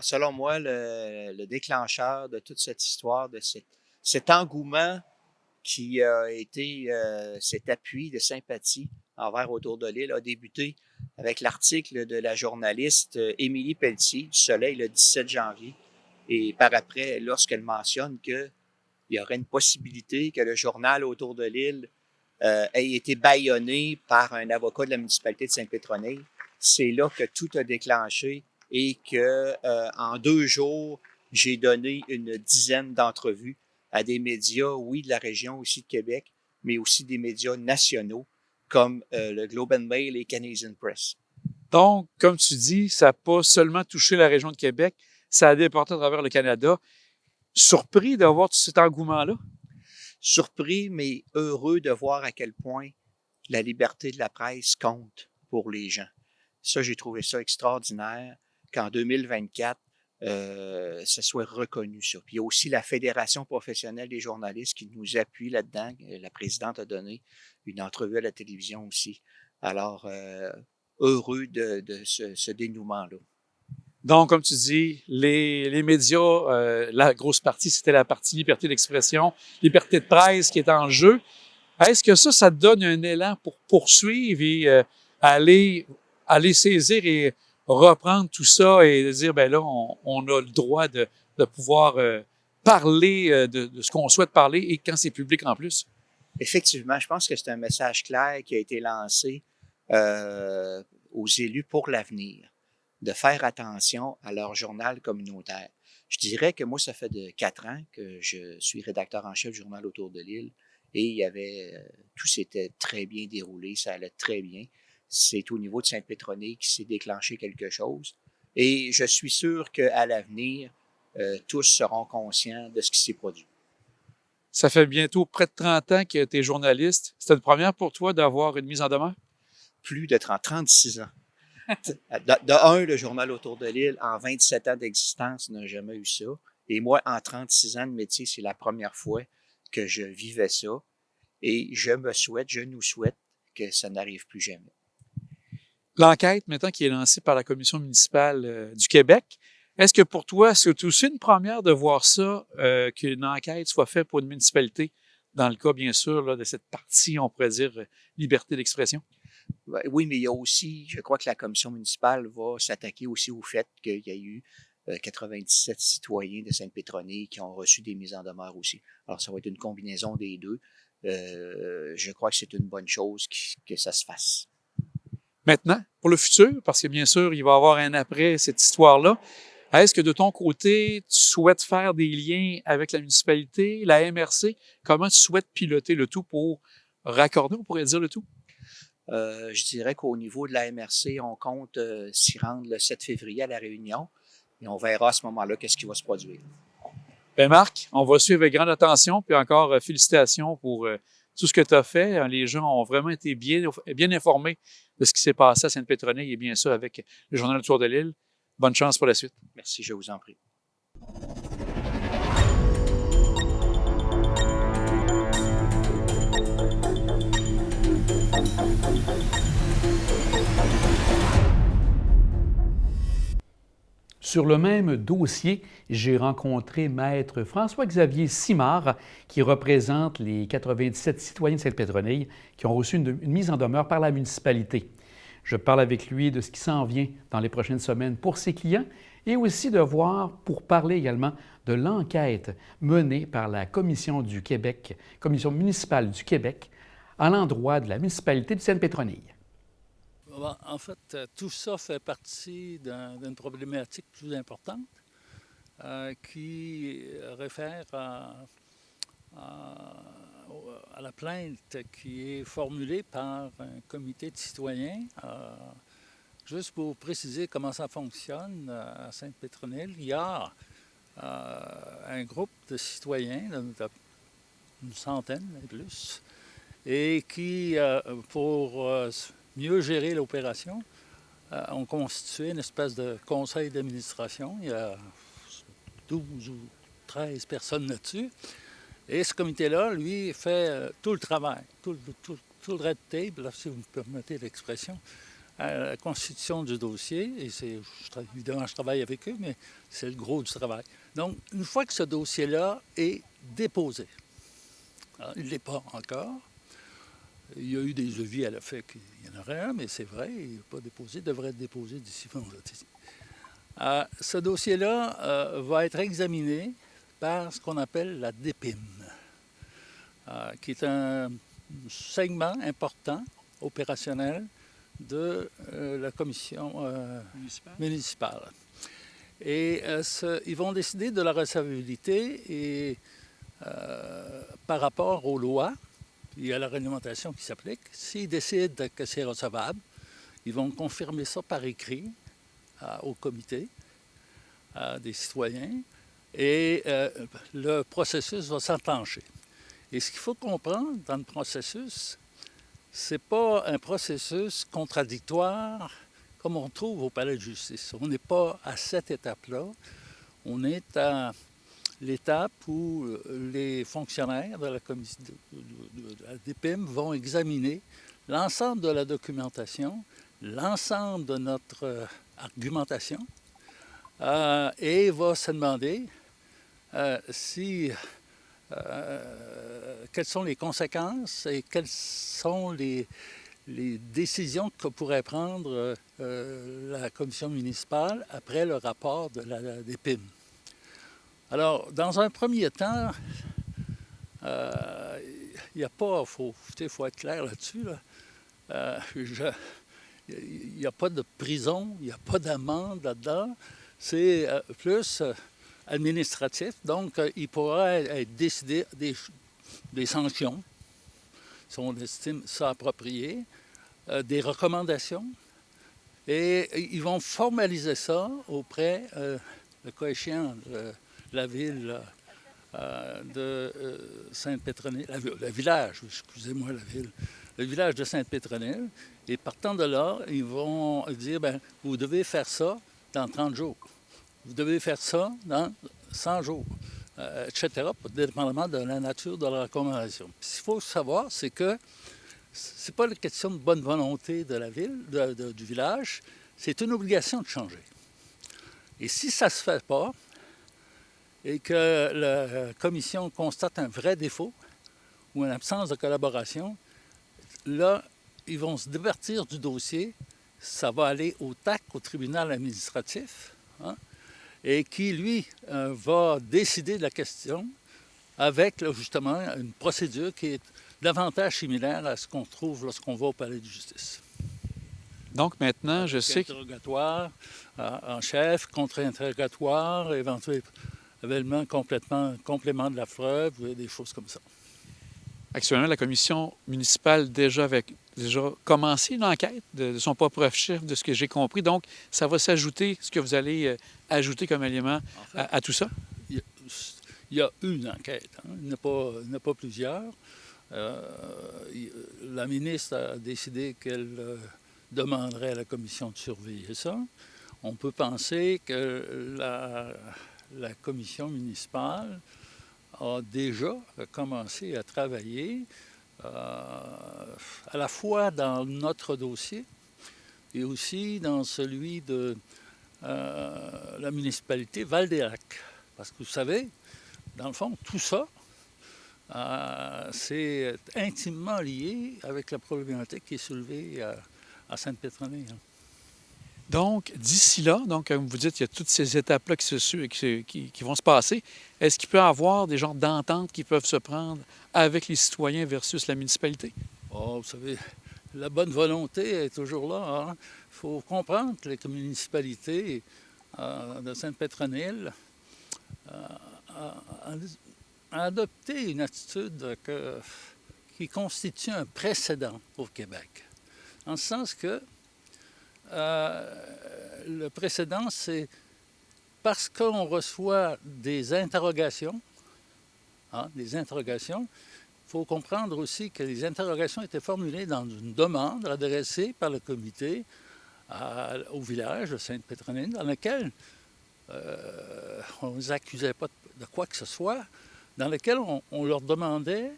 selon moi, le déclencheur de toute cette histoire, de cet engouement qui a été cet appui de sympathie envers Autour de l'île a débuté avec l'article de la journaliste Émilie Pelletier du Soleil le 17 janvier. Et par après, lorsqu'elle mentionne qu'il y aurait une possibilité que le journal Autour de l'île ait été bâillonné par un avocat de la municipalité de Saint-Pétronille, c'est là que tout a déclenché et que en 2 jours, j'ai donné une dizaine d'entrevues à des médias, oui, de la région aussi de Québec, mais aussi des médias nationaux comme le Globe and Mail et Canadian Press. Donc, comme tu dis, ça n'a pas seulement touché la région de Québec, ça a déporté à travers le Canada. Surpris d'avoir tout cet engouement-là? Surpris, mais heureux de voir à quel point la liberté de la presse compte pour les gens. Ça, j'ai trouvé ça extraordinaire qu'en 2024, ça soit reconnu, ça. Puis il y a aussi la Fédération professionnelle des journalistes qui nous appuie là-dedans. La présidente a donné une entrevue à la télévision aussi. Alors, heureux de ce dénouement-là. Donc, comme tu dis, les médias, la grosse partie, c'était la partie liberté d'expression, liberté de presse qui est en jeu. Est-ce que ça te donne un élan pour poursuivre et aller saisir et reprendre tout ça et de dire, ben là, on a le droit de pouvoir parler de ce qu'on souhaite parler et quand c'est public en plus? Effectivement, je pense que c'est un message clair qui a été lancé aux élus pour l'avenir, de faire attention à leur journal communautaire. Je dirais que moi, ça fait 4 ans que je suis rédacteur en chef du journal Autour de l'île et il y avait, tout s'était très bien déroulé, ça allait très bien. C'est au niveau de Sainte-Pétronille qui s'est déclenché quelque chose et je suis sûr qu'à l'avenir, tous seront conscients de ce qui s'est produit. Ça fait bientôt près de 30 ans que tu es journaliste. C'était une première pour toi d'avoir une mise en demeure? Plus de 36 ans. De le journal Autour de l'île, en 27 ans d'existence, n'a jamais eu ça. Et moi, en 36 ans de métier, c'est la première fois que je vivais ça. Et je nous souhaite que ça n'arrive plus jamais. L'enquête, maintenant, qui est lancée par la Commission municipale du Québec, est-ce que pour toi, c'est aussi une première de voir ça, qu'une enquête soit faite pour une municipalité, dans le cas, bien sûr, là, de cette partie, on pourrait dire, liberté d'expression? Oui, mais il y a aussi, je crois que la commission municipale va s'attaquer aussi au fait qu'il y a eu 97 citoyens de Sainte-Pétronille qui ont reçu des mises en demeure aussi. Alors, ça va être une combinaison des deux. Je crois que c'est une bonne chose que ça se fasse. Maintenant, pour le futur, parce que bien sûr, il va y avoir un après cette histoire-là, est-ce que de ton côté, tu souhaites faire des liens avec la municipalité, la MRC? Comment tu souhaites piloter le tout pour raccorder, on pourrait dire, le tout? Je dirais qu'au niveau de la MRC, on compte s'y rendre le 7 février à la réunion et on verra à ce moment-là qu'est-ce qui va se produire. Bien, Marc, on va suivre avec grande attention, puis encore félicitations pour tout ce que tu as fait. Les gens ont vraiment été bien informés de ce qui s'est passé à Sainte-Pétronille et bien sûr avec le Journal Autour de l'île. Bonne chance pour la suite. Merci, je vous en prie. Sur le même dossier, j'ai rencontré Maître François-Xavier Simard, qui représente les 97 citoyens de Sainte-Pétronille qui ont reçu une mise en demeure par la municipalité. Je parle avec lui de ce qui s'en vient dans les prochaines semaines pour ses clients et aussi pour parler également de l'enquête menée par la Commission du Québec, Commission municipale du Québec, à l'endroit de la municipalité de Sainte-Pétronille. En fait, tout ça fait partie d'une problématique plus importante qui réfère à la plainte qui est formulée par un comité de citoyens. Juste pour préciser comment ça fonctionne à Sainte-Pétronille, il y a un groupe de citoyens, une centaine et plus, et qui, pour mieux gérer l'opération, ont constitué une espèce de conseil d'administration. Il y a 12 ou 13 personnes là-dessus. Et ce comité-là, lui, fait tout le travail, tout le red tape, là, si vous me permettez l'expression, à la constitution du dossier, et évidemment, je travaille avec eux, mais c'est le gros du travail. Donc, une fois que ce dossier-là est déposé, alors, il ne l'est pas encore. Il y a eu des devis à l'effet qu'il y en aurait un, mais c'est vrai, il n'est pas déposé, il devrait être déposé d'ici vendredi. Ce dossier-là va être examiné par ce qu'on appelle la DPIM, qui est un segment important, opérationnel, de la commission municipale. Et ils vont décider de la recevabilité et par rapport aux lois, il y a la réglementation qui s'applique. S'ils décident que c'est recevable, ils vont confirmer ça par écrit au comité des citoyens et le processus va s'enclencher. Et ce qu'il faut comprendre dans le processus, c'est pas un processus contradictoire comme on trouve au palais de justice. On n'est pas à cette étape-là. On est à l'étape où les fonctionnaires de la commission de la DPIM vont examiner l'ensemble de la documentation, l'ensemble de notre argumentation, et va se demander quelles sont les conséquences et quelles sont les décisions que pourrait prendre la commission municipale après le rapport de la DPIM. Alors, dans un premier temps, il n'y a pas, il faut être clair là-dessus, là. Il n'y a pas de prison, il n'y a pas d'amende là-dedans. C'est plus administratif, donc il pourrait être décidé des sanctions, si on estime ça approprié, des recommandations, et ils vont formaliser ça auprès, le cas échéant, de la ville de Sainte-Pétronille, le village, excusez-moi, la ville, le village de Sainte-Pétronille, et partant de là, ils vont dire, bien, vous devez faire ça dans 30 jours. Vous devez faire ça dans 100 jours, etc., dépendamment de la nature de la recommandation. Puis, ce qu'il faut savoir, c'est que ce n'est pas la question de bonne volonté de la ville, du village, c'est une obligation de changer. Et si ça ne se fait pas, et que la commission constate un vrai défaut ou une absence de collaboration, là, ils vont se divertir du dossier, ça va aller au TAC, au tribunal administratif, hein, et qui, lui, va décider de la question avec, justement, une procédure qui est davantage similaire à ce qu'on trouve lorsqu'on va au palais de justice. Donc maintenant, je sais que... Interrogatoire en chef, contre-interrogatoire, éventuellement complément de la preuve, des choses comme ça. Actuellement, la commission municipale déjà commencé l'enquête de son propre chef, de ce que j'ai compris. Donc, ça va s'ajouter, ce que vous allez ajouter comme élément en fait, à tout ça? Il y a une enquête, hein. Il n'y en a pas plusieurs. La ministre a décidé qu'elle demanderait à la commission de surveiller ça. On peut penser que la commission municipale a déjà commencé à travailler à la fois dans notre dossier et aussi dans celui de la municipalité Val-des-Lacs. Parce que vous savez, dans le fond, tout ça, c'est intimement lié avec la problématique qui est soulevée à Sainte-Pétronille. Donc, d'ici là, donc, comme vous dites, il y a toutes ces étapes-là qui vont se passer. Est-ce qu'il peut y avoir des genres d'ententes qui peuvent se prendre avec les citoyens versus la municipalité? Oh, vous savez, la bonne volonté est toujours là. Hein? Il faut comprendre que la municipalité de Sainte-Pétronille a adopté une attitude qui constitue un précédent au Québec. En ce sens que le précédent, c'est parce qu'on reçoit des interrogations, il faut comprendre aussi que les interrogations étaient formulées dans une demande adressée par le comité au village de Sainte-Pétronille, dans laquelle on ne les accusait pas de quoi que ce soit, dans lequel on leur demandait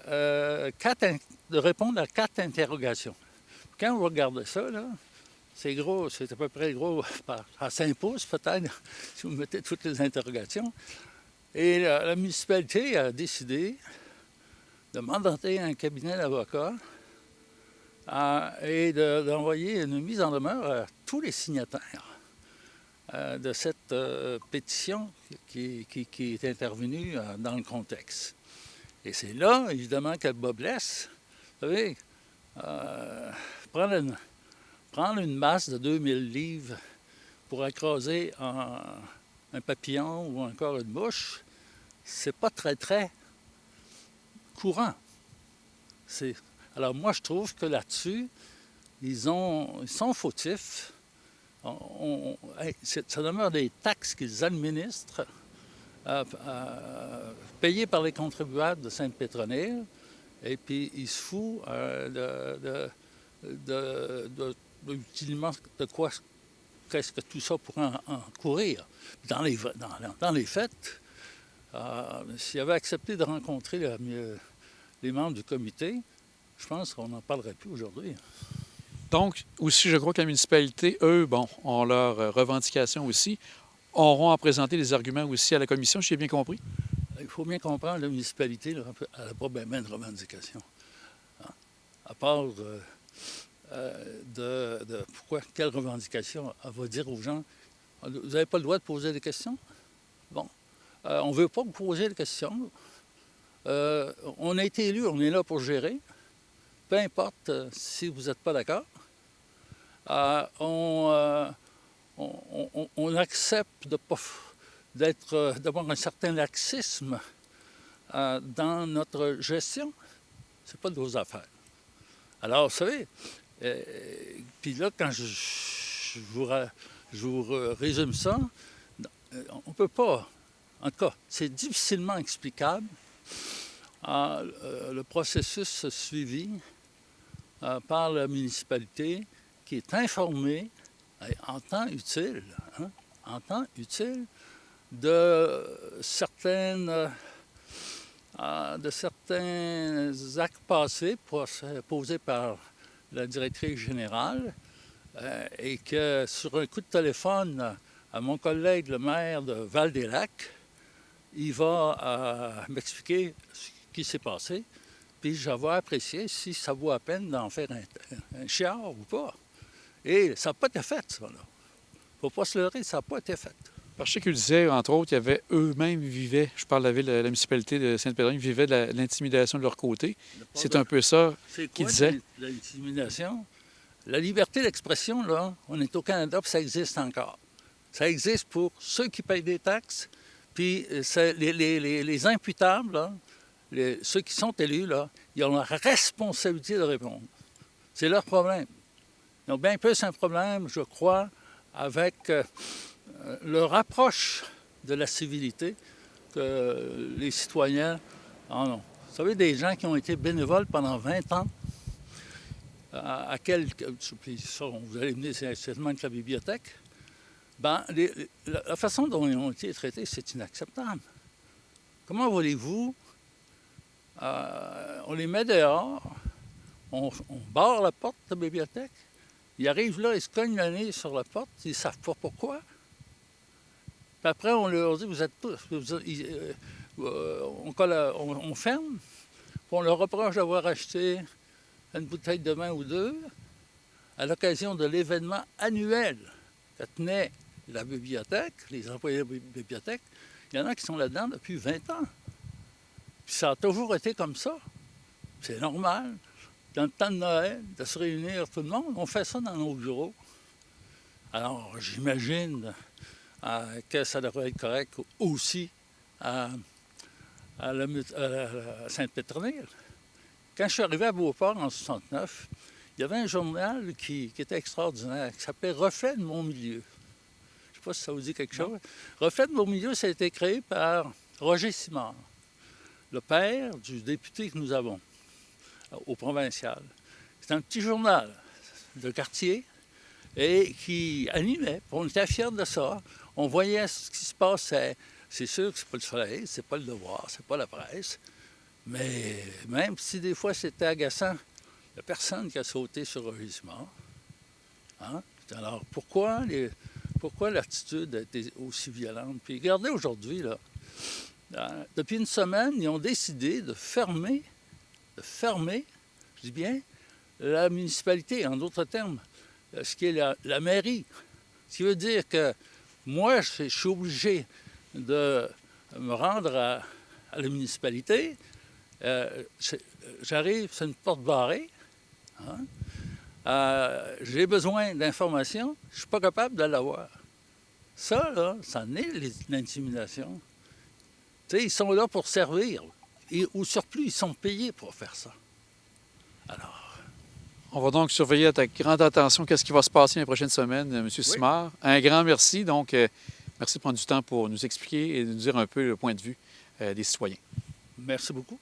de répondre à 4 interrogations. quand vous regardez ça, là, c'est gros, c'est à peu près gros à 5 pouces peut-être, si vous mettez toutes les interrogations. Et la municipalité a décidé de mandater un cabinet d'avocats et d'envoyer une mise en demeure à tous les signataires de cette pétition qui est intervenue dans le contexte. Et c'est là, évidemment, que le bas blesse. Vous savez, prendre une masse de 2000 livres pour écraser un papillon ou encore une mouche, c'est pas très, très courant. Alors moi, je trouve que là-dessus, ils sont fautifs. Ça demeure des taxes qu'ils administrent, payées par les contribuables de Sainte-Pétronille, et puis ils se foutent utilement de quoi qu'est-ce que tout ça pourrait en courir. Dans les faits, s'il avait accepté de rencontrer les membres du comité, je pense qu'on n'en parlerait plus aujourd'hui. Donc, aussi, je crois que la municipalité, eux, ont leurs revendications aussi, auront à présenter des arguments aussi à la commission, si j'ai bien compris. Il faut bien comprendre, la municipalité, elle n'a pas bien de revendications. À part quelle revendication elle va dire aux gens, vous n'avez pas le droit de poser des questions? Bon. On ne veut pas vous poser des questions. On a été élus, on est là pour gérer. Peu importe si vous n'êtes pas d'accord. On accepte d'avoir un certain laxisme dans notre gestion. Ce n'est pas de vos affaires. Alors, vous savez, puis là, quand je vous résume ça, on ne peut pas. En tout cas, c'est difficilement explicable le processus suivi par la municipalité qui est informée en temps utile, de certains actes passés posés par la directrice générale et que sur un coup de téléphone à mon collègue le maire de Val-des-Lacs, il va m'expliquer ce qui s'est passé, puis je vais apprécier si ça vaut la peine d'en faire un chiard ou pas. Et ça n'a pas été fait, ça, là. Il ne faut pas se leurrer, ça n'a pas été fait. Parce que je sais qu'ils disaient, entre autres, eux-mêmes vivaient, je parle de la ville, la municipalité de Sainte-Pétronille, vivaient de l'intimidation de leur côté. C'est un peu ça qu'ils disaient. L'intimidation? La liberté d'expression, là, on est au Canada, puis ça existe encore. Ça existe pour ceux qui payent des taxes, puis les imputables, là, ceux qui sont élus, là, ils ont la responsabilité de répondre. C'est leur problème. Ils ont bien plus un problème, je crois, avec leur approche de la civilité que les citoyens en ont. Vous savez, des gens qui ont été bénévoles pendant 20 ans, puis ça, vous allez venir certainement avec la bibliothèque, la façon dont ils ont été traités, c'est inacceptable. Comment voulez-vous? On les met dehors, on barre la porte de la bibliothèque, ils arrivent là, ils se cognent le nez sur la porte, ils ne savent pas pourquoi. Puis après, on leur dit, vous êtes tous... on ferme, puis on leur reproche d'avoir acheté une bouteille de vin ou deux à l'occasion de l'événement annuel que tenait la bibliothèque, les employés de la bibliothèque. Il y en a qui sont là-dedans depuis 20 ans. Puis ça a toujours été comme ça. C'est normal. Dans le temps de Noël, de se réunir tout le monde, on fait ça dans nos bureaux. Alors, j'imagine que ça devrait être correct aussi à Sainte-Pétronille. Quand je suis arrivé à Beauport en 1969, il y avait un journal qui était extraordinaire, qui s'appelait « Reflet de mon milieu ». Je ne sais pas si ça vous dit quelque chose. « Reflet de mon milieu », ça a été créé par Roger Simard, le père du député que nous avons au provincial. C'est un petit journal de quartier et qui animait. On était fiers de ça. On voyait ce qui se passait. C'est sûr que c'est pas le Soleil, c'est pas le Devoir, c'est pas la presse. Mais même si des fois c'était agaçant n'y a personne qui a sauté sur un gisement. Hein? Alors, pourquoi l'attitude a été aussi violente? Puis regardez aujourd'hui, là, depuis une semaine, ils ont décidé de fermer, je dis bien, la municipalité, en d'autres termes, ce qui est la mairie. Ce qui veut dire que moi, je suis obligé de me rendre à la municipalité. J'arrive, c'est une porte barrée. Hein? J'ai besoin d'informations, je ne suis pas capable de l'avoir. Ça, là, ça en est l'intimidation. Tu sais, ils sont là pour servir. Et au surplus, ils sont payés pour faire ça. Alors. On va donc surveiller à ta grande attention qu'est-ce qui va se passer les prochaines semaines, M. Simard. Un grand merci. Donc, merci de prendre du temps pour nous expliquer et nous dire un peu le point de vue des citoyens. Merci beaucoup.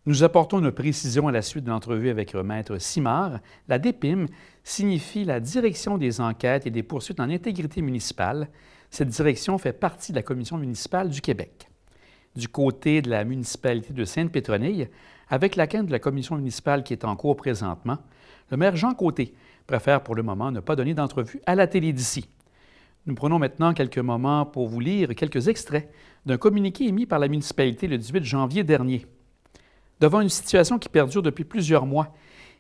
Nous apportons une précision à la suite de l'entrevue avec Maître Simard. La DPIM signifie la Direction des enquêtes et des poursuites en intégrité municipale. Cette direction fait partie de la Commission municipale du Québec. Du côté de la municipalité de Sainte-Pétronille, avec laquelle de la commission municipale qui est en cours présentement, le maire Jean Côté préfère pour le moment ne pas donner d'entrevue à la télé d'ici. Nous prenons maintenant quelques moments pour vous lire quelques extraits d'un communiqué émis par la municipalité le 18 janvier dernier. Devant une situation qui perdure depuis plusieurs mois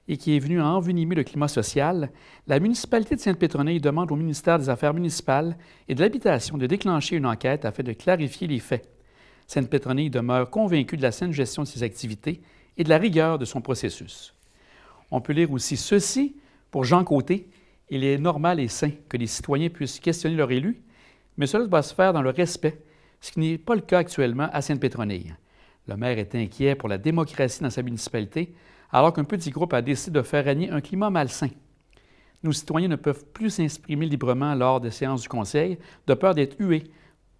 et qui est venue à envenimer le climat social, la municipalité de Sainte-Pétronille demande au ministère des Affaires municipales et de l'Habitation de déclencher une enquête afin de clarifier les faits. Sainte-Pétronille demeure convaincue de la saine gestion de ses activités et de la rigueur de son processus. On peut lire aussi ceci pour Jean Côté. Il est normal et sain que les citoyens puissent questionner leur élu, mais cela doit se faire dans le respect, ce qui n'est pas le cas actuellement à Sainte-Pétronille. Le maire est inquiet pour la démocratie dans sa municipalité, alors qu'un petit groupe a décidé de faire régner un climat malsain. Nos citoyens ne peuvent plus s'exprimer librement lors des séances du conseil, de peur d'être hués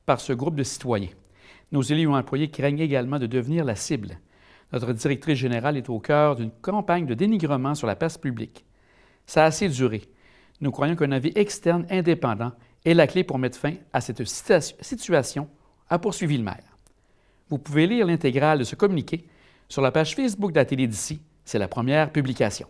par ce groupe de citoyens. Nos élus ou employés craignent également de devenir la cible. Notre directrice générale est au cœur d'une campagne de dénigrement sur la place publique. Ça a assez duré. Nous croyons qu'un avis externe indépendant est la clé pour mettre fin à cette situation, a poursuivi le maire. Vous pouvez lire l'intégrale de ce communiqué sur la page Facebook de la télé d'ici. C'est la première publication.